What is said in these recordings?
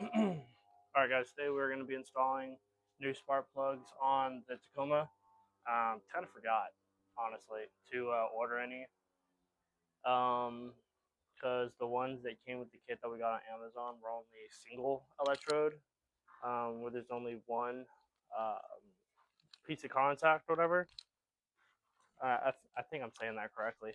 Alright guys, today we're going to be installing new spark plugs on the Tacoma. Kind of forgot, honestly, to order any. Because the ones that came with the kit that we got on Amazon were only a single electrode, where there's only one piece of contact or whatever. I think I'm saying that correctly.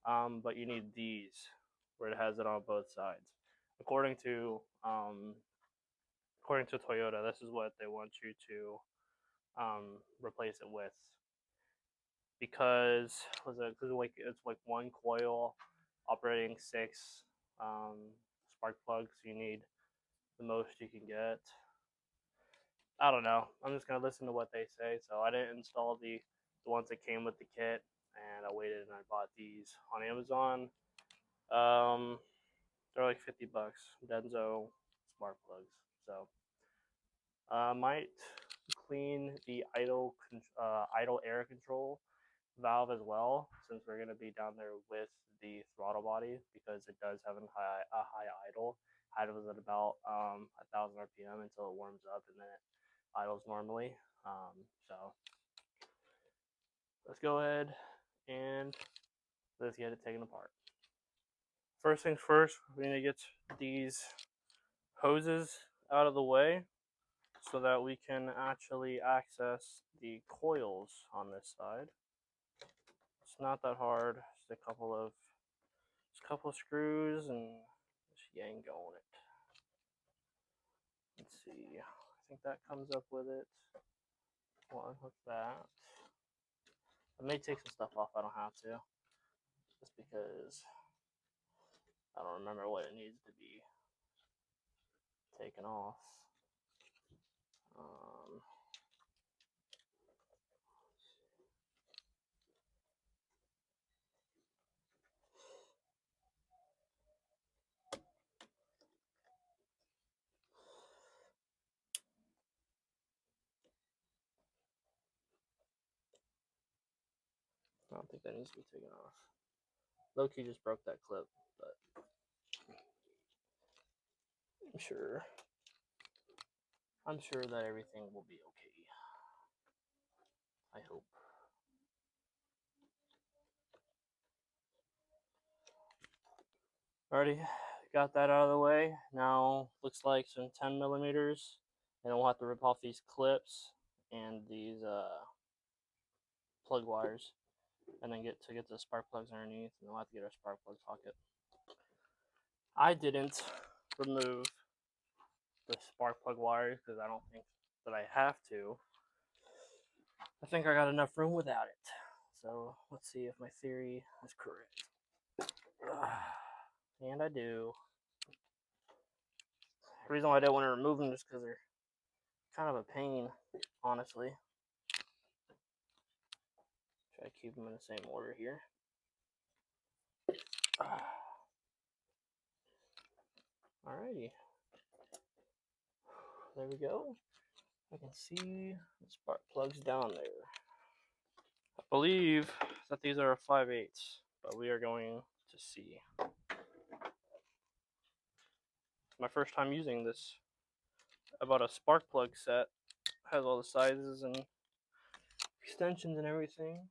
But you need these, where it has it on both sides. According to Toyota, this is what they want you to replace it with, because it's like one coil operating six spark plugs. You need the most you can get. I don't know. I'm just gonna listen to what they say. So I didn't install the ones that came with the kit, and I waited and I bought these on Amazon. They're like $50. Denso spark plugs. So might clean the idle air control valve as well, since we're going to be down there with the throttle body, because it does have a high idle. Idles at about 1,000 RPM until it warms up, and then it idles normally. So let's go ahead and let's get it taken apart. First things first, we need to get these hoses out of the way so that we can actually access the coils on this side. It's not that hard. Just a couple of screws and just yank on it. Let's see. I think that comes up with it. We'll unhook that. I may take some stuff off. I don't have to, just because I don't remember what it needs to be taken off. I don't think that needs to be taken off. Loki just broke that clip, but I'm sure that everything will be okay. I hope. Already got that out of the way. Now looks like some 10 millimeters, and we'll have to rip off these clips and these plug wires, and then get the spark plugs underneath, and we'll have to get our spark plug socket. I didn't remove the spark plug wires because I don't think that I have to. I think I got enough room without it. So let's see if my theory is correct. And I do. The reason why I don't want to remove them is because they're kind of a pain, honestly. Try to keep them in the same order here. Alrighty. There we go. I can see the spark plugs down there. I believe that these are a 5/8, but we are going to see. My first time using this. I bought a spark plug set. Has all the sizes and extensions and everything.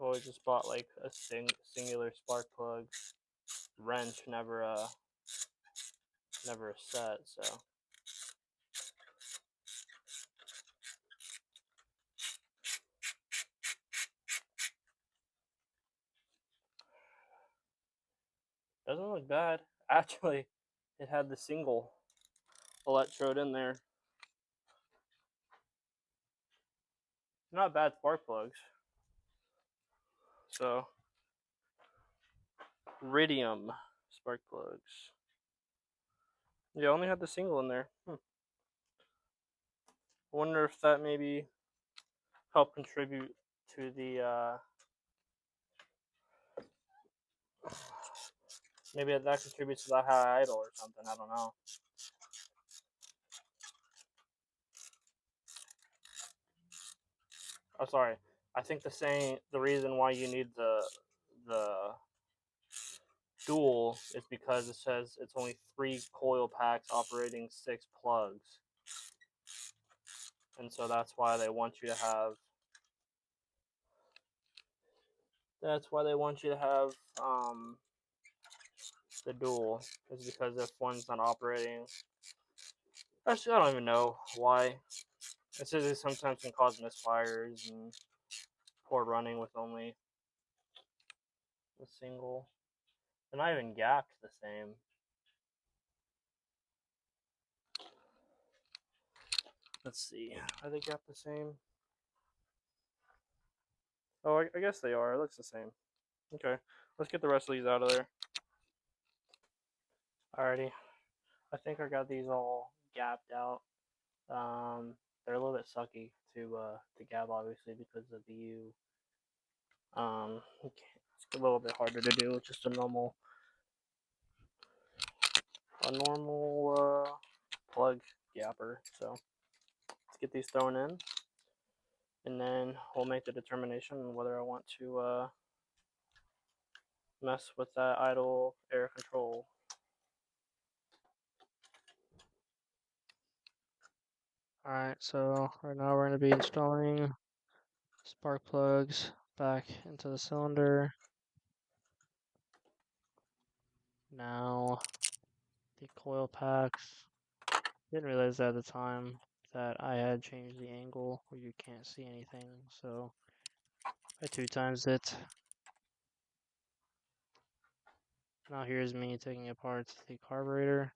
Always just bought like a singular spark plug wrench, never a set. So doesn't look bad. Actually, it had the single electrode in there. Not bad spark plugs. So, Iridium spark plugs. Yeah, I only had the single in there. I wonder if that maybe helped contribute to the maybe that contributes to the high idle or something. I don't know. Oh, sorry. I think the reason why you need the the dual is because it says it's only 3 coil packs operating 6 plugs. And so that's why they want you to have the dual, is because if one's not operating, actually I don't even know why. It says it sometimes can cause misfires and poor running with only a single. They're not even gapped the same. Let's see. Are they gapped the same? Oh, I guess they are. It looks the same. Okay. Let's get the rest of these out of there. Alrighty. I think I got these all gapped out. They're a little bit sucky to gap, obviously, because of the U. It's a little bit harder to do with just a normal plug gapper. So let's get these thrown in, and then we'll make the determination on whether I want to mess with that idle air control. Alright, so right now we're going to be installing spark plugs back into the cylinder. Now the coil packs. Didn't realize at the time that I had changed the angle where you can't see anything, so I 2 times it. Now here's me taking apart the carburetor,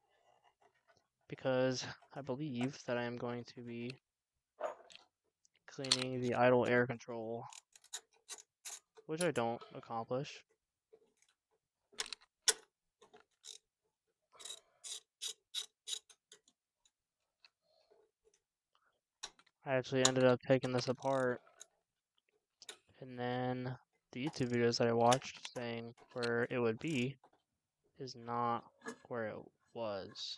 because I believe that I am going to be cleaning the idle air control, which I don't accomplish. I actually ended up taking this apart, and then the YouTube videos that I watched saying where it would be is not where it was.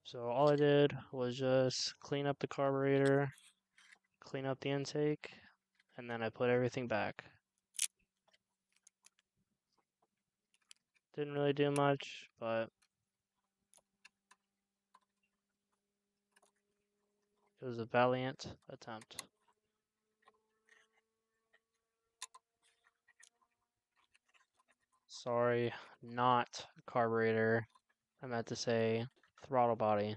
So all I did was just clean up the carburetor, clean up the intake, and then I put everything back. Didn't really do much, but it was a valiant attempt. Sorry, not carburetor. I meant to say throttle body.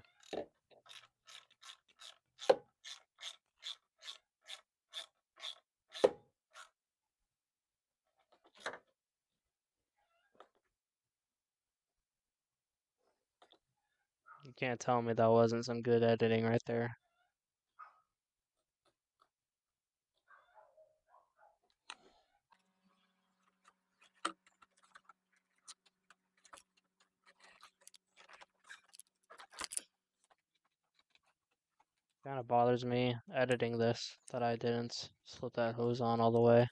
You can't tell me that wasn't some good editing right there. Kind of bothers me editing this that I didn't slip that hose on all the way.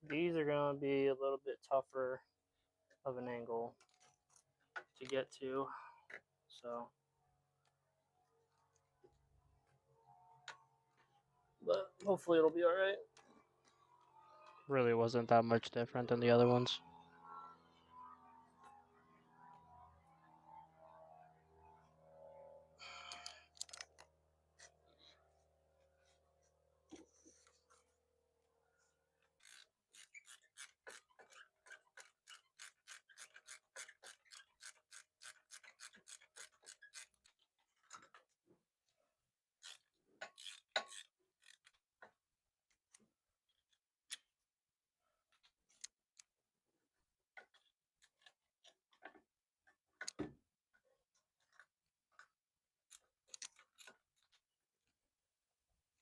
These are going to be a little bit tougher of an angle to get to, so, but hopefully it'll be alright. Really wasn't that much different than the other ones.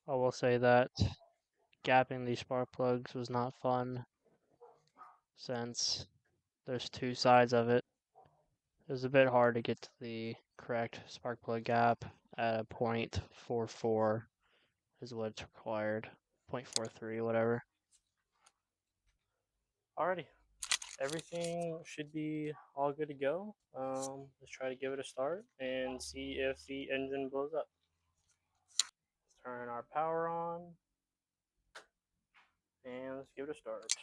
I will say that gapping these spark plugs was not fun, since there's 2 sides of it, It was a bit hard to get to the correct spark plug gap at a 0.44 is what it's required. 0.43, whatever. Alrighty, everything should be all good to go. Let's try to give it a start and see if the engine blows up. Let's turn our power on and let's give it a start.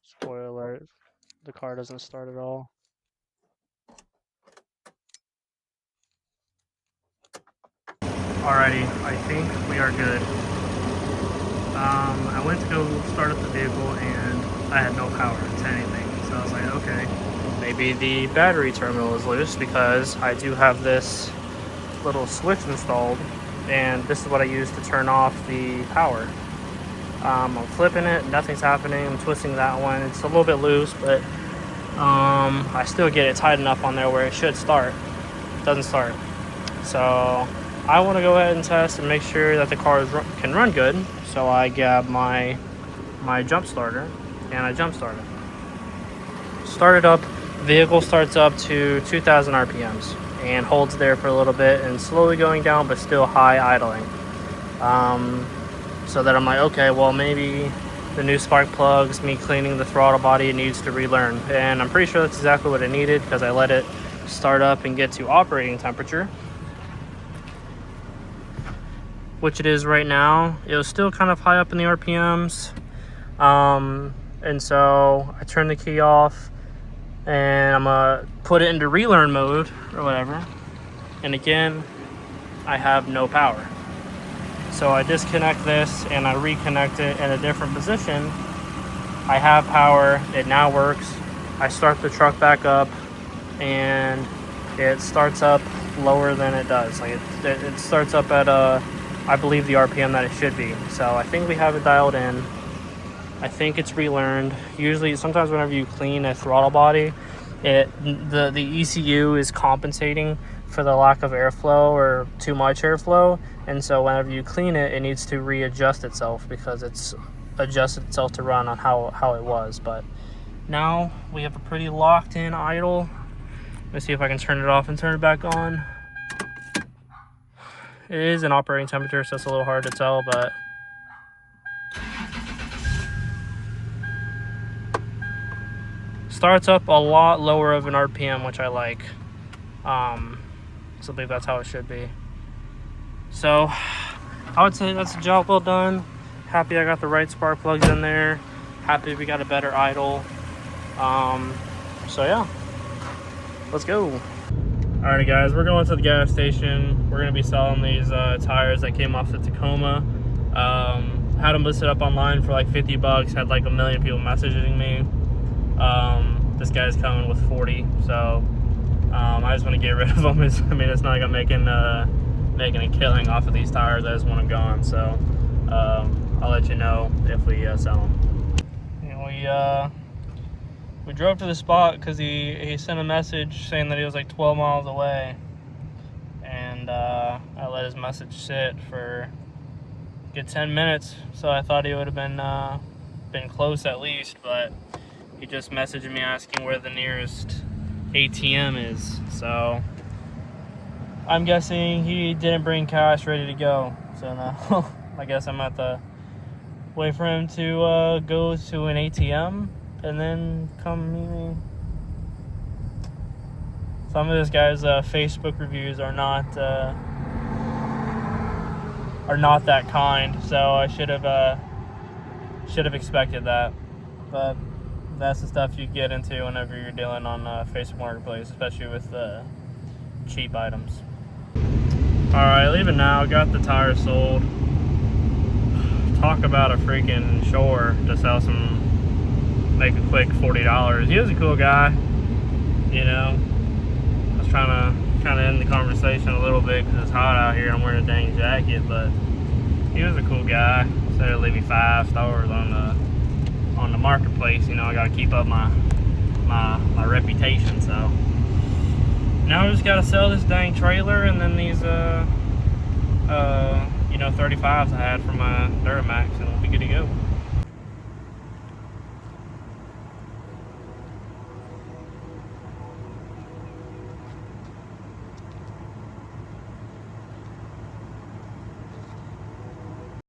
Spoiler alert, the car doesn't start at all. Alrighty, I think we are good. I went to go start up the vehicle and I had no power to anything. So I was like, okay, maybe the battery terminal is loose because I do have this little switch installed and this is what I use to turn off the power. I'm flipping it, nothing's happening. I'm twisting that one. It's a little bit loose, but I still get it tight enough on there where it should start. It doesn't start. So I want to go ahead and test and make sure that the car can run good. So I grab my jump starter and I jump start it. Start it up. Vehicle starts up to 2,000 RPMs and holds there for a little bit and slowly going down, but still high idling. So that I'm like, okay, well maybe the new spark plugs, me cleaning the throttle body, it needs to relearn. And I'm pretty sure that's exactly what it needed because I let it start up and get to operating temperature, which it is right now. It was still kind of high up in the RPMs. And so I turned the key off and I'm gonna put it into relearn mode or whatever. And again, I have no power. So I disconnect this and I reconnect it in a different position. I have power, it now works. I start the truck back up and it starts up lower than it does. Like it starts up at I believe the RPM that it should be. So I think we have it dialed in. I think it's relearned. Usually, sometimes whenever you clean a throttle body, the ECU is compensating for the lack of airflow or too much airflow, and so whenever you clean it, it needs to readjust itself because it's adjusted itself to run on how it was. But now we have a pretty locked in idle. Let me see if I can turn it off and turn it back on. It is an operating temperature, so it's a little hard to tell, but starts up a lot lower of an RPM, which I like. So I believe that's how it should be. So I would say that's a job well done. Happy I got the right spark plugs in there. Happy we got a better idle. So yeah, let's go. Alrighty guys, we're going to the gas station. We're gonna be selling these tires that came off the Tacoma. Had them listed up online for like 50 bucks. Had like a million people messaging me. This guy's coming with 40, so I just want to get rid of them. It's not like I'm making a killing off of these tires. I just want them gone. So I'll let you know if we sell them. And we drove to the spot because he sent a message saying that he was like 12 miles away, and I let his message sit for a good 10 minutes. So I thought he would have been close at least, but he just messaged me asking where the nearest ATM is. So I'm guessing he didn't bring cash ready to go. So now I guess I'm at the wait for him to go to an ATM and then come meet me. Some of this guy's Facebook reviews are not that kind, so I should have expected that. But that's the stuff you get into whenever you're dealing on Facebook Marketplace, especially with cheap items. Alright, leaving now. Got the tire sold. Talk about a freaking chore to sell make a quick $40. He was a cool guy, you know. I was trying to kind of end the conversation a little bit because it's hot out here. I'm wearing a dang jacket, but he was a cool guy. Said he'd leave me 5 stars on the marketplace. You know, I gotta keep up my reputation. So now I just gotta sell this dang trailer and then these 35s I had for my Duramax, and we'll be good to go.